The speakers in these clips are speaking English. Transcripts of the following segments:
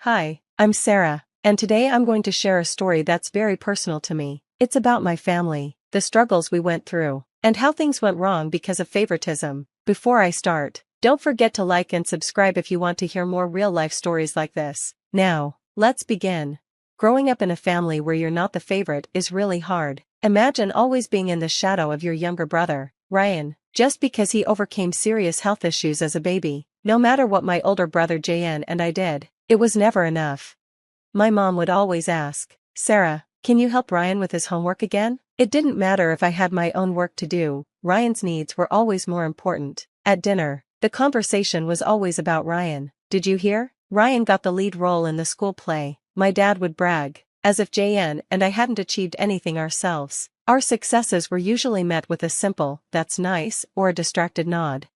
Hi, I'm Sarah, and today I'm going to share a story that's very personal to me. It's about my family, the struggles we went through, and how things went wrong because of favoritism. Before I start, don't forget to like and subscribe if you want to hear more real-life stories like this. Now, let's begin. Growing up in a family where you're not the favorite is really hard. Imagine always being in the shadow of your younger brother, Ryan, just because he overcame serious health issues as a baby. No matter what my older brother JN and I did, it was never enough. My mom would always ask, "Sarah, can you help Ryan with his homework again?" It didn't matter if I had my own work to do, Ryan's needs were always more important. At dinner, the conversation was always about Ryan. "Did you hear? Ryan got the lead role in the school play," my dad would brag, as if JN and I hadn't achieved anything ourselves. Our successes were usually met with a simple, "That's nice," or a distracted nod.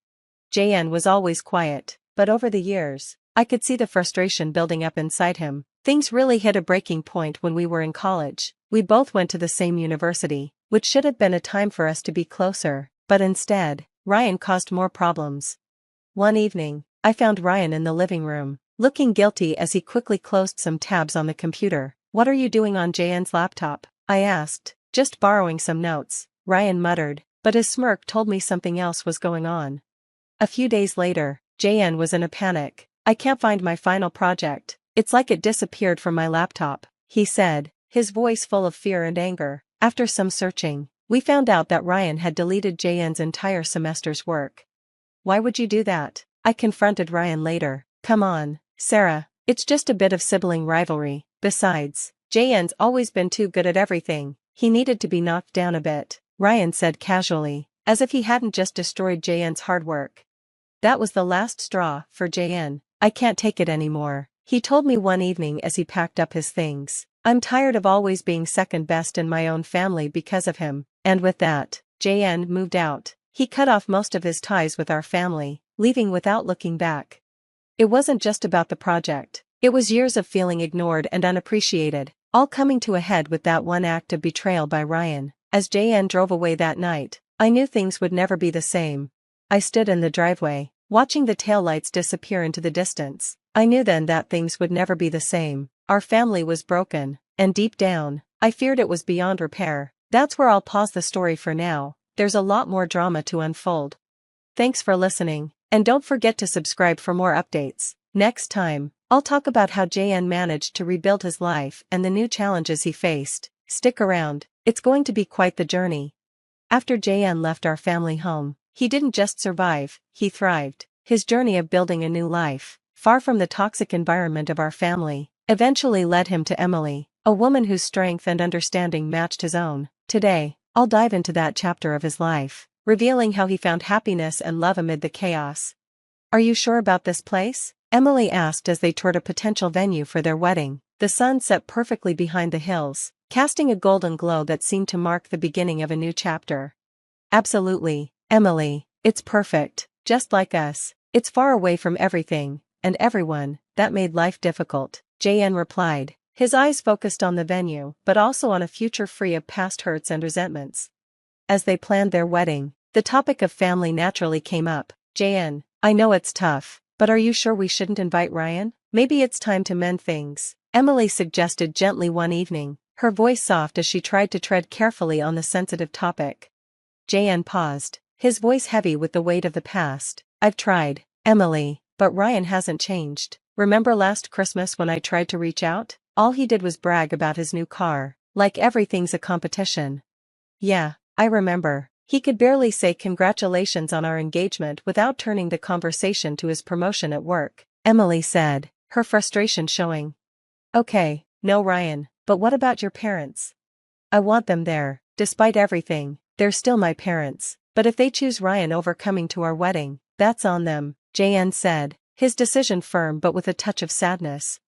JN was always quiet, but over the years, I could see the frustration building up inside him. Things really hit a breaking point when we were in college. We both went to the same university, which should have been a time for us to be closer, but instead, Ryan caused more problems. One evening, I found Ryan in the living room, looking guilty as he quickly closed some tabs on the computer. "What are you doing on JN's laptop?" I asked. "Just borrowing some notes," Ryan muttered, but his smirk told me something else was going on. A few days later, JN was in a panic. "I can't find my final project. It's like it disappeared from my laptop," he said, his voice full of fear and anger. After some searching, we found out that Ryan had deleted JN's entire semester's work. "Why would you do that?" I confronted Ryan later. "Come on, Sarah, it's just a bit of sibling rivalry. Besides, JN's always been too good at everything. He needed to be knocked down a bit," Ryan said casually, as if he hadn't just destroyed JN's hard work. "That was the last straw for JN. I can't take it anymore," he told me one evening as he packed up his things. "I'm tired of always being second best in my own family because of him." And with that, JN moved out. He cut off most of his ties with our family, leaving without looking back. It wasn't just about the project. It was years of feeling ignored and unappreciated, all coming to a head with that one act of betrayal by Ryan. As JN drove away that night, I knew things would never be the same. I stood in the driveway, watching the taillights disappear into the distance. I knew then that things would never be the same. Our family was broken, and deep down, I feared it was beyond repair. That's where I'll pause the story for now. There's a lot more drama to unfold. Thanks for listening, and don't forget to subscribe for more updates. Next time, I'll talk about how JN managed to rebuild his life and the new challenges he faced. Stick around, it's going to be quite the journey. After JN left our family home, he didn't just survive, he thrived. His journey of building a new life, far from the toxic environment of our family, eventually led him to Emily, a woman whose strength and understanding matched his own. Today, I'll dive into that chapter of his life, revealing how he found happiness and love amid the chaos. "Are you sure about this place?" Emily asked as they toured a potential venue for their wedding. The sun set perfectly behind the hills, casting a golden glow that seemed to mark the beginning of a new chapter. "Absolutely, Emily, it's perfect, just like us. It's far away from everything, and everyone, that made life difficult," JN replied, his eyes focused on the venue but also on a future free of past hurts and resentments. As they planned their wedding, the topic of family naturally came up. "JN, I know it's tough, but are you sure we shouldn't invite Ryan? Maybe it's time to mend things," Emily suggested gently one evening, her voice soft as she tried to tread carefully on the sensitive topic. JN paused, his voice heavy with the weight of the past. "I've tried, Emily, but Ryan hasn't changed. Remember last Christmas when I tried to reach out? All he did was brag about his new car, like everything's a competition." "Yeah, I remember. He could barely say congratulations on our engagement without turning the conversation to his promotion at work," Emily said, her frustration showing. "Okay, no Ryan, but what about your parents? I want them there. Despite everything, they're still my parents. But if they choose Ryan over coming to our wedding, that's on them," JN said, his decision firm but with a touch of sadness.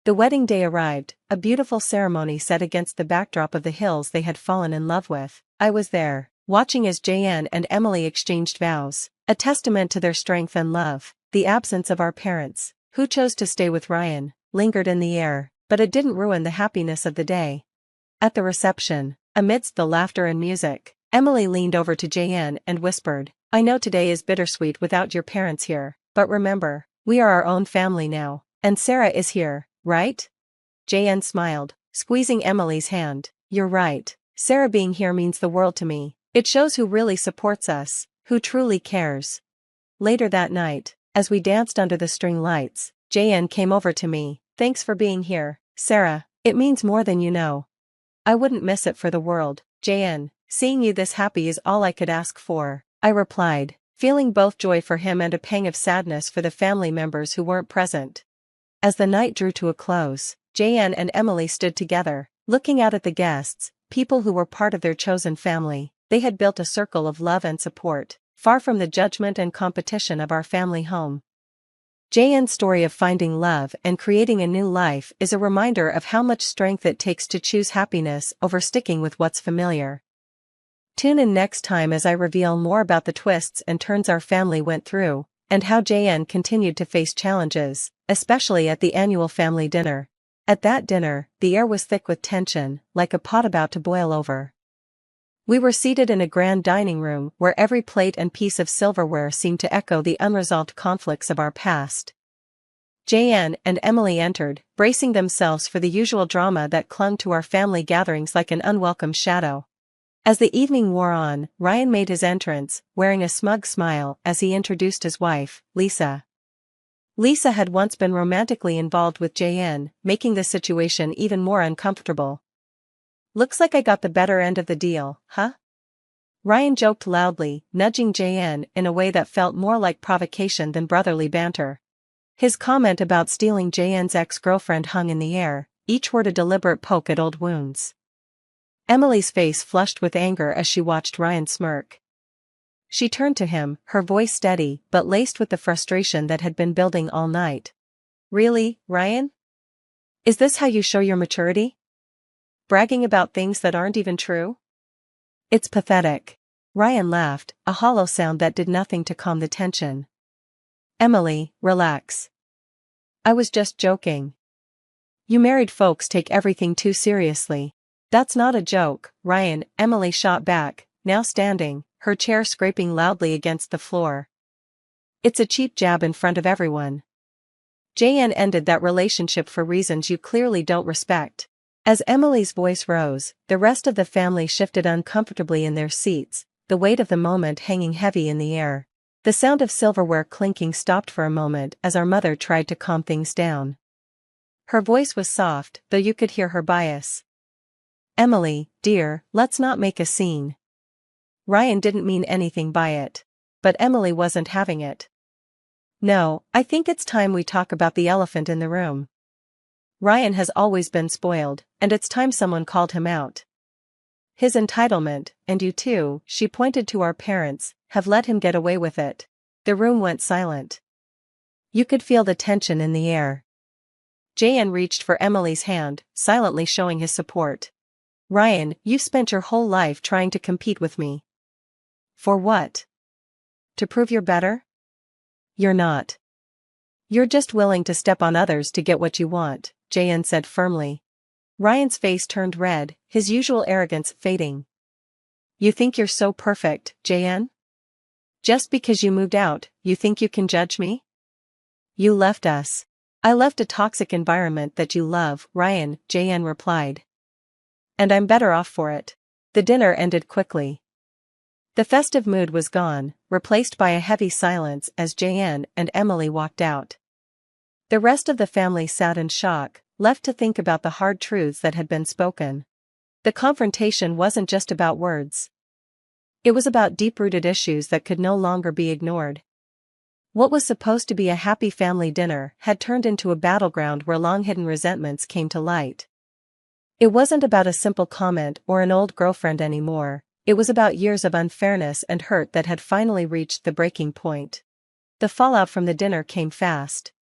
The wedding day arrived, a beautiful ceremony set against the backdrop of the hills they had fallen in love with. I was there, watching as JN and Emily exchanged vows, a testament to their strength and love. The absence of our parents, who chose to stay with Ryan, lingered in the air, but it didn't ruin the happiness of the day. At the reception, amidst the laughter and music, Emily leaned over to JN and whispered, "I know today is bittersweet without your parents here, but remember, we are our own family now, and Sarah is here, right? JN smiled, squeezing Emily's hand. You're right. Sarah being here means the world to me. It shows who really supports us, who truly cares. Later that night, as we danced under the string lights, JN came over to me. Thanks for being here, Sarah. It means more than you know. I wouldn't miss it for the world. JN, seeing you this happy is all I could ask for, I replied, feeling both joy for him and a pang of sadness for the family members who weren't present. As the night drew to a close, JN and Emily stood together, looking out at the guests, people who were part of their chosen family. They had built a circle of love and support, far from the judgment and competition of our family home. JN's story of finding love and creating a new life is a reminder of how much strength it takes to choose happiness over sticking with what's familiar. Tune in next time as I reveal more about the twists and turns our family went through, and how JN continued to face challenges, especially at the annual family dinner. At that dinner, the air was thick with tension, like a pot about to boil over. We were seated in a grand dining room where every plate and piece of silverware seemed to echo the unresolved conflicts of our past. JN and Emily entered, bracing themselves for the usual drama that clung to our family gatherings like an unwelcome shadow. As the evening wore on, Ryan made his entrance, wearing a smug smile as he introduced his wife, Lisa. Lisa had once been romantically involved with JN, making the situation even more uncomfortable. Looks like I got the better end of the deal, huh? Ryan joked loudly, nudging JN in a way that felt more like provocation than brotherly banter. His comment about stealing JN's ex-girlfriend hung in the air, each word a deliberate poke at old wounds. Emily's face flushed with anger as she watched Ryan smirk. She turned to him, her voice steady but laced with the frustration that had been building all night. Really, Ryan? Is this how you show your maturity? Bragging about things that aren't even true? It's pathetic. Ryan laughed, a hollow sound that did nothing to calm the tension. Emily, relax. I was just joking. You married folks take everything too seriously. That's not a joke, Ryan, Emily shot back, now standing, her chair scraping loudly against the floor. It's a cheap jab in front of everyone. JN ended that relationship for reasons you clearly don't respect. As Emily's voice rose, the rest of the family shifted uncomfortably in their seats, the weight of the moment hanging heavy in the air. The sound of silverware clinking stopped for a moment as our mother tried to calm things down. Her voice was soft, though you could hear her bias. Emily, dear, let's not make a scene. Ryan didn't mean anything by it. But Emily wasn't having it. No, I think it's time we talk about the elephant in the room. Ryan has always been spoiled, and it's time someone called him out. His entitlement, and you too, she pointed to our parents, have let him get away with it. The room went silent. You could feel the tension in the air. JN reached for Emily's hand, silently showing his support. Ryan, you've spent your whole life trying to compete with me. For what? To prove you're better? You're not. You're just willing to step on others to get what you want, JN said firmly. Ryan's face turned red, his usual arrogance fading. You think you're so perfect, JN? Just because you moved out, you think you can judge me? You left us. I left a toxic environment that you love, Ryan, JN replied. And I'm better off for it. The dinner ended quickly. The festive mood was gone, replaced by a heavy silence as JN and Emily walked out. The rest of the family sat in shock, left to think about the hard truths that had been spoken. The confrontation wasn't just about words. It was about deep-rooted issues that could no longer be ignored. What was supposed to be a happy family dinner had turned into a battleground where long-hidden resentments came to light. It wasn't about a simple comment or an old girlfriend anymore, it was about years of unfairness and hurt that had finally reached the breaking point. The fallout from the dinner came fast.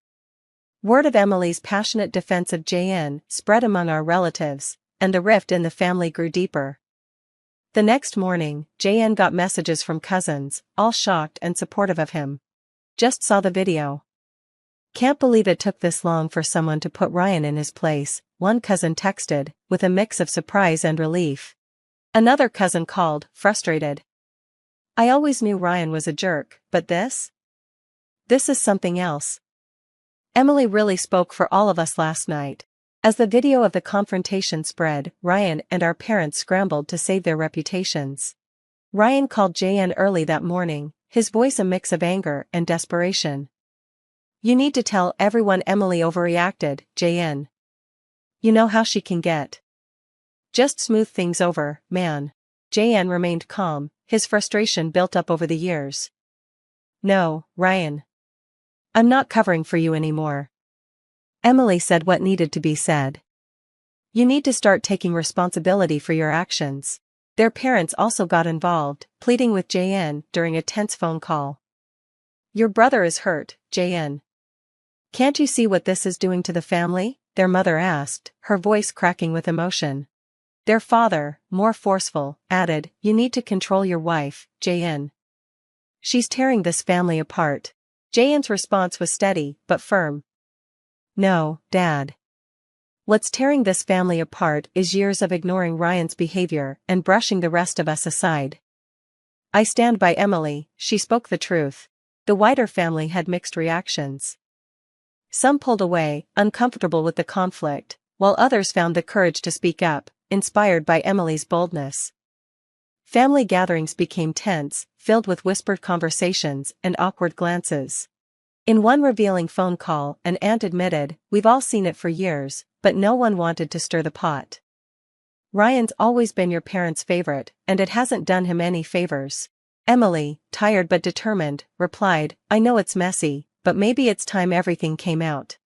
Word of Emily's passionate defense of JN spread among our relatives, and the rift in the family grew deeper. The next morning, JN got messages from cousins, all shocked and supportive of him. Just saw the video. Can't believe it took this long for someone to put Ryan in his place, one cousin texted, with a mix of surprise and relief. Another cousin called, frustrated. I always knew Ryan was a jerk, but this? This is something else. Emily really spoke for all of us last night. As the video of the confrontation spread, Ryan and our parents scrambled to save their reputations. Ryan called JN early that morning, his voice a mix of anger and desperation. "You need to tell everyone Emily overreacted, JN. You know how she can get. Just smooth things over, man." JN remained calm, his frustration built up over the years. "No, Ryan. I'm not covering for you anymore." Emily said what needed to be said. "You need to start taking responsibility for your actions." Their parents also got involved, pleading with JN during a tense phone call. "Your brother is hurt, JN. Can't you see what this is doing to the family?" their mother asked, her voice cracking with emotion. Their father, more forceful, added, "You need to control your wife, JN. She's tearing this family apart." JN's response was steady, but firm. "No, Dad. What's tearing this family apart is years of ignoring Ryan's behavior and brushing the rest of us aside. I stand by Emily," she spoke the truth. The wider family had mixed reactions. Some pulled away, uncomfortable with the conflict, while others found the courage to speak up, inspired by Emily's boldness. Family gatherings became tense, filled with whispered conversations and awkward glances. In one revealing phone call, an aunt admitted, "We've all seen it for years, but no one wanted to stir the pot. Ryan's always been your parents' favorite, and it hasn't done him any favors." Emily, tired but determined, replied, "I know it's messy, but maybe it's time everything came out.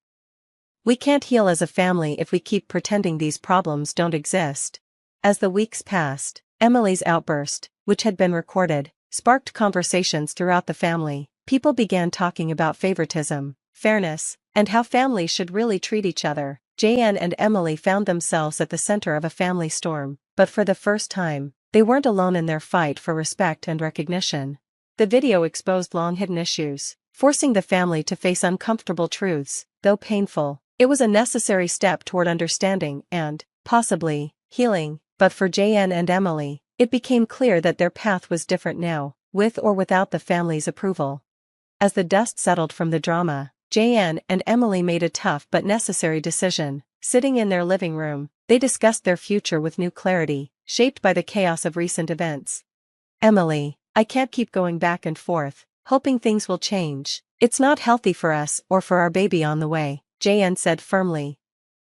We can't heal as a family if we keep pretending these problems don't exist." As the weeks passed, Emily's outburst, which had been recorded, sparked conversations throughout the family. People began talking about favoritism, fairness, and how families should really treat each other. JN and Emily found themselves at the center of a family storm, but for the first time, they weren't alone in their fight for respect and recognition. The video exposed long-hidden issues, forcing the family to face uncomfortable truths, though painful. It was a necessary step toward understanding and, possibly, healing, but for JN and Emily, it became clear that their path was different now, with or without the family's approval. As the dust settled from the drama, JN and Emily made a tough but necessary decision. Sitting in their living room, they discussed their future with new clarity, shaped by the chaos of recent events. "Emily, I can't keep going back and forth, hoping things will change. It's not healthy for us or for our baby on the way," JN said firmly.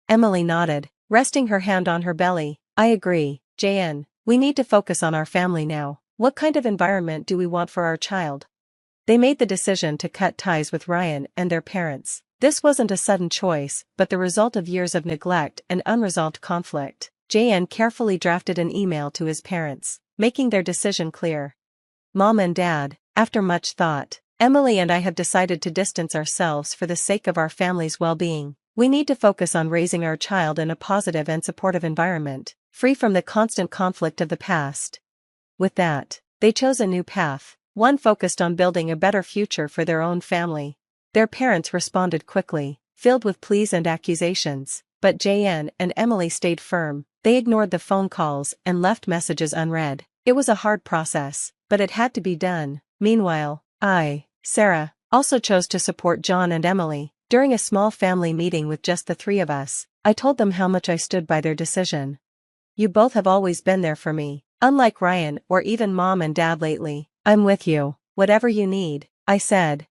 Emily nodded, resting her hand on her belly. "I agree, JN. We need to focus on our family now. What kind of environment do we want for our child?" They made the decision to cut ties with Ryan and their parents. This wasn't a sudden choice, but the result of years of neglect and unresolved conflict. JN carefully drafted an email to his parents, making their decision clear. "Mom and Dad, after much thought, Emily and I have decided to distance ourselves for the sake of our family's well-being. We need to focus on raising our child in a positive and supportive environment, free from the constant conflict of the past." With that, they chose a new path, one focused on building a better future for their own family. Their parents responded quickly, filled with pleas and accusations, but JN and Emily stayed firm. They ignored the phone calls and left messages unread. It was a hard process, but it had to be done. Meanwhile, Sarah, also chose to support John and Emily. During a small family meeting with just the three of us, I told them how much I stood by their decision. "You both have always been there for me. Unlike Ryan or even Mom and Dad lately, I'm with you, whatever you need," I said.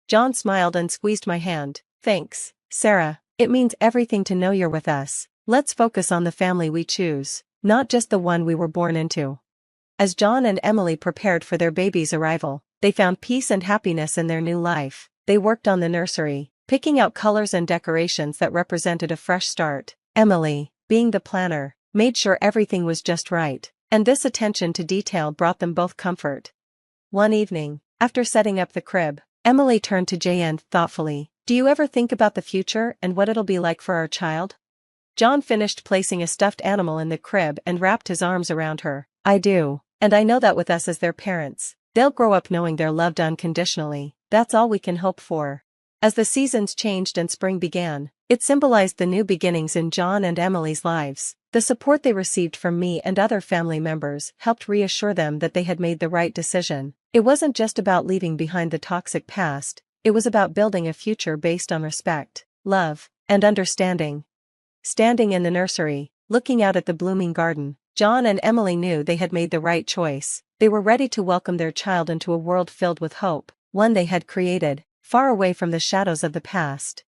John smiled and squeezed my hand. "Thanks, Sarah. It means everything to know you're with us. Let's focus on the family we choose, not just the one we were born into." As John and Emily prepared for their baby's arrival, they found peace and happiness in their new life. They worked on the nursery, picking out colors and decorations that represented a fresh start. Emily, being the planner, made sure everything was just right, and this attention to detail brought them both comfort. One evening, after setting up the crib, Emily turned to JN thoughtfully. "Do you ever think about the future and what it'll be like for our child?" John finished placing a stuffed animal in the crib and wrapped his arms around her. "I do, and I know that with us as their parents, they'll grow up knowing they're loved unconditionally. That's all we can hope for." As the seasons changed and spring began, it symbolized the new beginnings in John and Emily's lives. The support they received from me and other family members helped reassure them that they had made the right decision. It wasn't just about leaving behind the toxic past, It was about building a future based on respect, love, and understanding. Standing in the nursery, looking out at the blooming garden, John and Emily knew they had made the right choice. They were ready to welcome their child into a world filled with hope, one they had created, far away from the shadows of the past.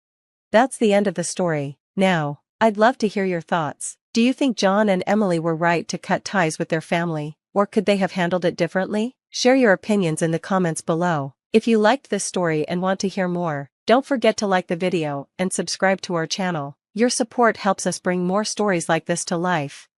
That's the end of the story. Now, I'd love to hear your thoughts. Do you think John and Emily were right to cut ties with their family, or could they have handled it differently? Share your opinions in the comments below. If you liked this story and want to hear more, don't forget to like the video and subscribe to our channel. Your support helps us bring more stories like this to life.